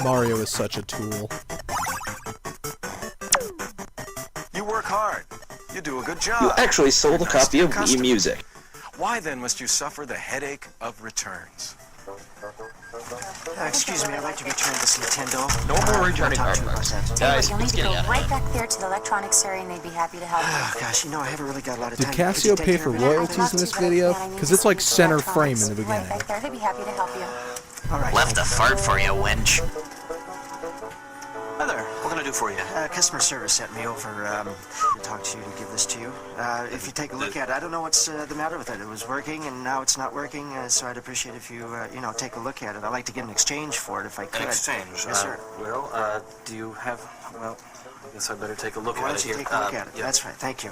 Mario is such a tool. You work hard. You do a good job. You actually sold a copy of Wii Music. Why then must you suffer the headache of returns? Excuse me, I'd like to return this Nintendo. No more returning artworks. Guys, You'll need let's to get go it out. right back there to the electronics area and they'd be happy to help you. Oh, gosh, you know, I haven't really got a lot of Did time. Casio pay for royalties in this video? Because it's like center frame in the Right beginning. back there, they'd be happy to help you. All right. Left a fart for you, wench. Hi there. What can I do for you? Customer service sent me over to talk to you, to give this to you. If you take a look at it, I don't know what's the matter with it. It was working, and now it's not working, so I'd appreciate if you, you know, take a look at it. I'd like to get an exchange for it if I could. An exchange? Yes, sir. Well, do you have... Well, I guess I'd better take a look Why at don't it you here. take a look at it? Yeah. That's right. Thank you.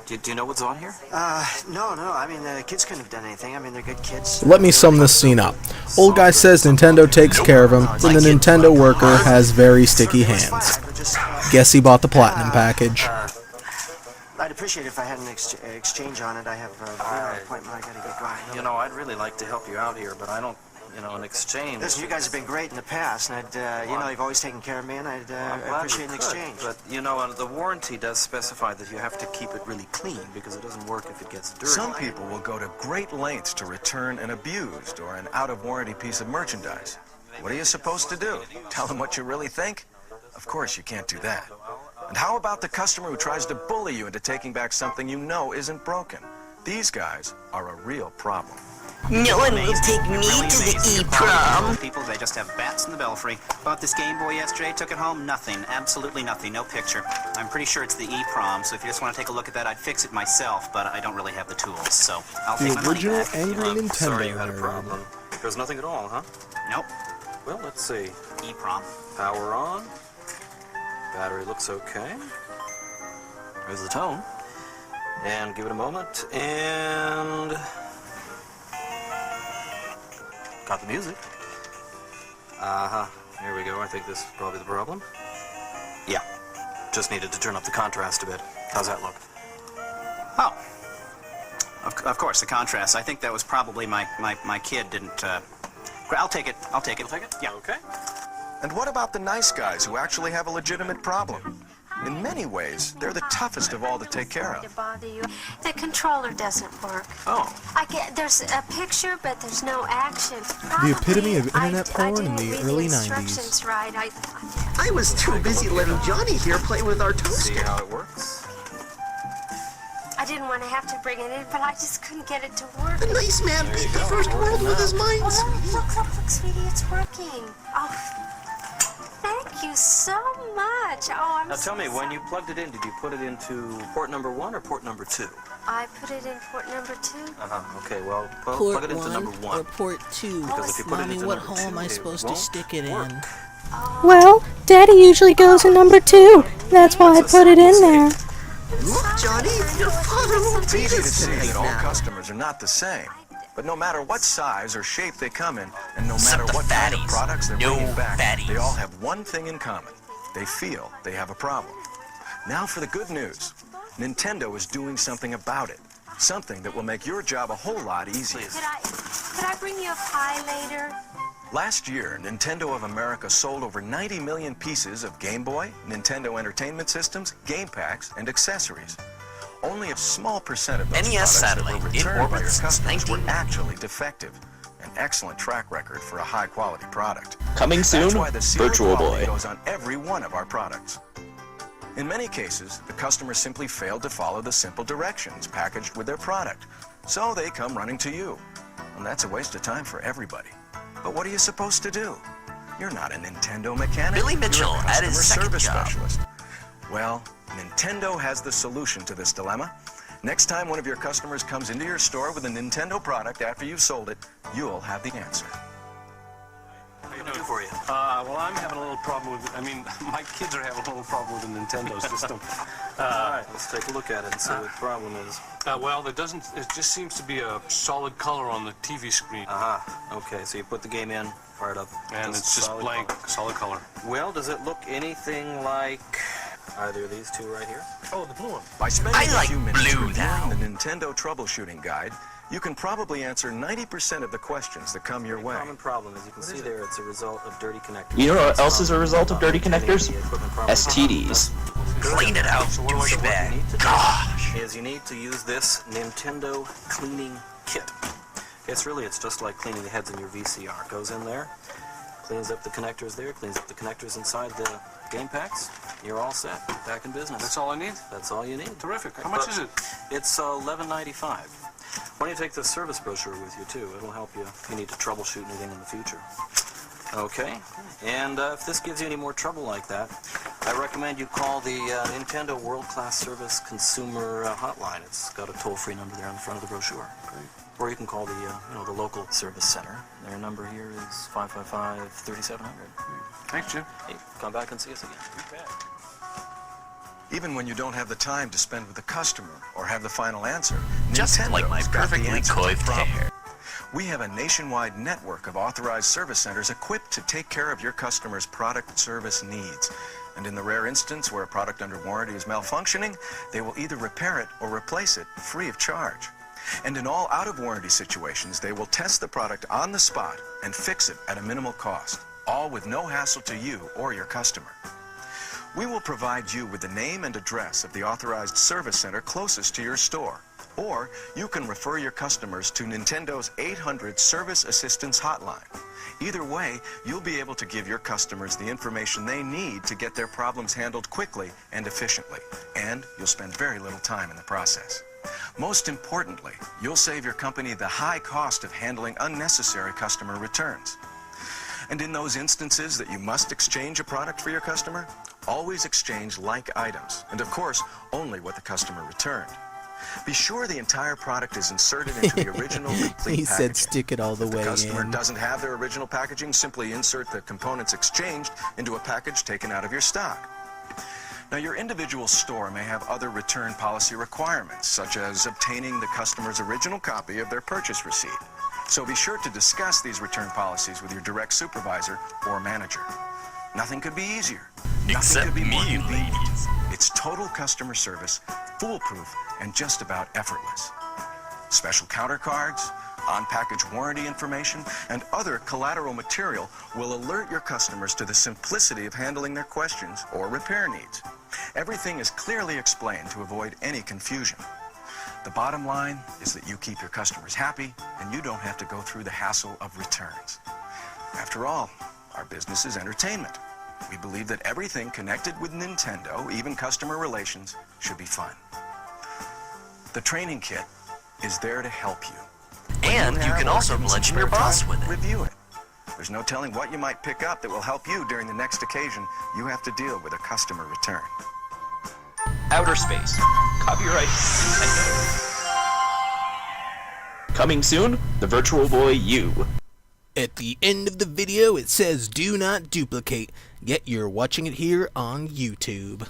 Do you know what's on here? No. I mean, the kids couldn't have done anything. I mean, they're good kids. Let me sum this scene up. Old guy says Nintendo takes care of him, then the Nintendo worker has very sticky hands. Guess he bought the Platinum package. I'd appreciate it if I had an exchange on it. I have an appointment I gotta get going. You know, I'd really like to help you out here, but I don't... You know, an exchange... Listen, you guys have been great in the past, and I'd, you know, you've always taken care of me, and I'd appreciate an exchange. But, you know, the warranty does specify that you have to keep it really clean, because it doesn't work if it gets dirty. Some people will go to great lengths to return an abused or an out-of-warranty piece of merchandise. What are you supposed to do? Tell them what you really think? Of course you can't do that. And how about the customer who tries to bully you into taking back something you know isn't broken? These guys are a real problem. No one will take me to the E-prom. People, they just have bats in the belfry. Bought this Game Boy yesterday, took it home, nothing. Absolutely nothing, no picture. I'm pretty sure it's the E-prom, so if you just want to take a look at that, I'd fix it myself, but I don't really have the tools, so I'll take my The money original back. Angry Nintendo. Sorry you had a era. problem. There's nothing at all, huh? Nope, Well, let's see. E-prom. Power on. Battery looks okay. There's the tone. And give it a moment, and... Got the music. Uh-huh. Here we go. I think this is probably the problem. Yeah. Just needed to turn up the contrast a bit. How's that look? Oh. Of course, the contrast. I think that was probably my kid didn't, I'll take it. I'll take it. You'll take it? Yeah. Okay. And what about the nice guys who actually have a legitimate problem? In many ways, they're the toughest of all to take care of. The controller doesn't work. Oh. There's a picture, but there's no action. The epitome of Probably internet I porn in didn't the read early instructions 90s. Right. I was too busy letting Johnny here play with our See toaster. how it works? I didn't want to have to bring it in, but I just couldn't get it to work. The nice man beat the first world with his mind, sweetie. Look, sweetie, it's working. Oh, thank you so much. Oh, I'm Now so tell me, when sorry. you plugged it in, did you put it into port number 1 or port number 2? I put it in port number 2. Uh-huh. Okay, well, plug Port it into 1 number 1. or port 2? Because if you put it Mommy, into what number hole am 2, I it supposed to won't stick it work. in? Well, Daddy usually goes in number 2. That's why I put it in there. Look, Johnny, your father won't It's beat easy to us see tonight that all now. customers are not the same. But no matter what size or shape they come in, and no Except matter the what kind of fatties. products they're No bringing back, fatties. they all have one thing in common. They feel they have a problem. Now for the good news. Nintendo is doing something about it. Something that will make your job a whole lot easier. Could I bring you a pie later? Last year, Nintendo of America sold over 90 million pieces of Game Boy, Nintendo Entertainment Systems, game packs, and accessories. Only a small percent of those NES products that satellite were in returned by orbit your since customers were 1990. actually defective. An excellent track record for a high-quality product. Coming soon, That's why the seal of Virtual quality Boy. goes on every one of our products. In many cases, the customer simply failed to follow the simple directions packaged with their product, so they come running to you. And that's a waste of time for everybody. But what are you supposed to do? You're not a Nintendo mechanic. Billy You're Mitchell a at his customer second service job. specialist. Well, Nintendo has the solution to this dilemma. Next time one of your customers comes into your store with a Nintendo product after you've sold it, you'll have the answer. What can I do for you? Well, I'm having a little problem with, my kids are having a little problem with the Nintendo system. All right, let's take a look at it and see what the problem is. Well, it just seems to be a solid color on the TV screen. Aha, okay, so you put the game in, fire it up. And it's just solid blank, color. solid color. Well, does it look anything like Either of these two right here. Oh, the blue one. By spending a few minutes reviewing the Nintendo troubleshooting guide, you can probably answer 90% of the questions that come your way. Common problem, as you can see there, it's a result of dirty connectors. You know what else is a result of dirty connectors? STDs. Clean it out, douchebag. Gosh! Is you need to use this Nintendo cleaning kit. It's just like cleaning the heads in your VCR. Goes in there, cleans up the connectors there, cleans up the connectors inside the game packs. You're all set. Back in business. That's all I need? That's all you need. Terrific. How much is it? It's $11.95. Why don't you take the service brochure with you, too? It'll help you if you need to troubleshoot anything in the future. Okay, and if this gives you any more trouble like that, I recommend you call the Nintendo World Class Service Consumer Hotline. It's got a toll-free number there on the front of the brochure. Great. Or you can call the local service center. Their number here is 555-3700. Thanks, Jim. Hey, come back and see us again. Even when you don't have the time to spend with the customer or have the final answer, Just Nintendo's like my got the perfectly answer to the coiffed problem. hair. We have a nationwide network of authorized service centers equipped to take care of your customers' product service needs. And in the rare instance where a product under warranty is malfunctioning, they will either repair it or replace it free of charge. And in all out-of-warranty situations, they will test the product on the spot and fix it at a minimal cost, all with no hassle to you or your customer. We will provide you with the name and address of the authorized service center closest to your store. Or you can refer your customers to Nintendo's 800 Service Assistance Hotline. Either way, you'll be able to give your customers the information they need to get their problems handled quickly and efficiently. And you'll spend very little time in the process. Most importantly, you'll save your company the high cost of handling unnecessary customer returns. And in those instances that you must exchange a product for your customer, always exchange like items, and of course, only what the customer returned. Be sure the entire product is inserted into the original complete He packaging. said stick it all the If way the customer in. doesn't have their original packaging, simply insert the components exchanged into a package taken out of your stock. Now, your individual store may have other return policy requirements, such as obtaining the customer's original copy of their purchase receipt. So be sure to discuss these return policies with your direct supervisor or manager. Nothing could be easier. Nothing Except could be more me, convenient. ladies. It's total customer service, foolproof, and just about effortless. Special counter cards, on-package warranty information, and other collateral material will alert your customers to the simplicity of handling their questions or repair needs. Everything is clearly explained to avoid any confusion. The bottom line is that you keep your customers happy and you don't have to go through the hassle of returns. After all, our business is entertainment. We believe that everything connected with Nintendo, even customer relations, should be fun. The training kit is there to help you. And you can also bludgeon your boss with it. Review it. There's no telling what you might pick up that will help you during the next occasion you have to deal with a customer return. Outer Space. Copyright Nintendo. Coming soon, the Virtual Boy U. At the end of the video, it says do not duplicate, yet you're watching it here on YouTube.